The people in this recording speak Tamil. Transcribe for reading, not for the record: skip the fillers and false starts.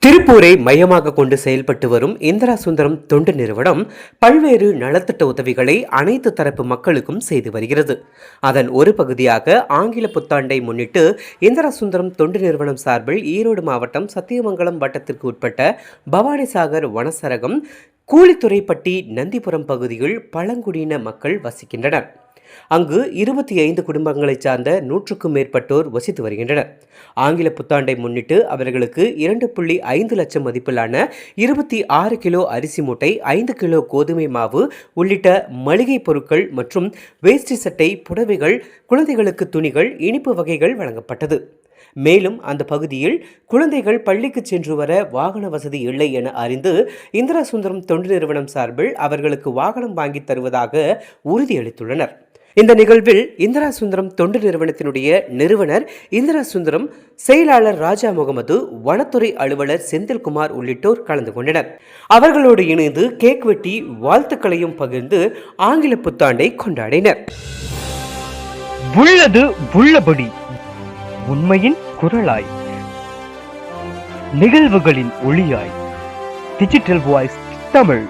திருப்பூரை மையமாக கொண்டு செயல்பட்டு வரும் இந்திரா சுந்தரம் தொண்டு நிறுவனம் பல்வேறு நலத்திட்ட உதவிகளை அனைத்து தரப்பு மக்களுக்கும் செய்து வருகிறது. அதன் ஒரு பகுதியாக ஆங்கில புத்தாண்டை முன்னிட்டு இந்திரா சுந்தரம் தொண்டு நிறுவனம் சார்பில் ஈரோடு மாவட்டம் சத்தியமங்கலம் வட்டத்திற்கு உட்பட்ட பவானிசாகர் வனசரகம், கூலித்துறைப்பட்டி, நந்திபுரம் பகுதியில் பழங்குடியின மக்கள் வசிக்கின்றனர். அங்கு 25 குடும்பங்களைச் சார்ந்த 100க்கும் மேற்பட்டோர் வசித்து வருகின்றனர். ஆங்கில புத்தாண்டை முன்னிட்டு அவர்களுக்கு 2.5 லட்சம் மதிப்பிலான 26 கிலோ அரிசி மூட்டை, 5 கிலோ கோதுமை மாவு உள்ளிட்ட மளிகை பொருட்கள் மற்றும் வேஷ்டி சட்டை, புடவைகள், குழந்தைகளுக்கு துணிகள், இனிப்பு வகைகள் வழங்கப்பட்டது. மேலும் அந்த பகுதியில் குழந்தைகள் பள்ளிக்கு சென்று வர வாகன வசதி இல்லை என அறிந்து இந்திரா சுந்தரம் தொண்டு நிறுவனம் சார்பில் அவர்களுக்கு வாகனம் வாங்கி தருவதாக உறுதியளித்துள்ளனர். இந்த நிகழ்வில் இந்திரா சுந்தரம் தொண்டு நிறுவனத்தினுடைய நிறுவனர் இந்திரா சுந்தரம், செயலாளர் ராஜா முகமது, வனத்துறை அலுவலர் செந்தில்குமார் உள்ளிட்டோர் கலந்து கொண்டனர். அவர்களோடு இணைந்து கேக் வெட்டி வாழ்த்துக்களையும் பகிர்ந்து ஆங்கில புத்தாண்டை கொண்டாடினர். உள்ளது உள்ளபடி, உண்மையின் குரலாய், நிகழ்வுகளின் ஒளியாய், டிஜிட்டல் வாய்ஸ் தமிழ்.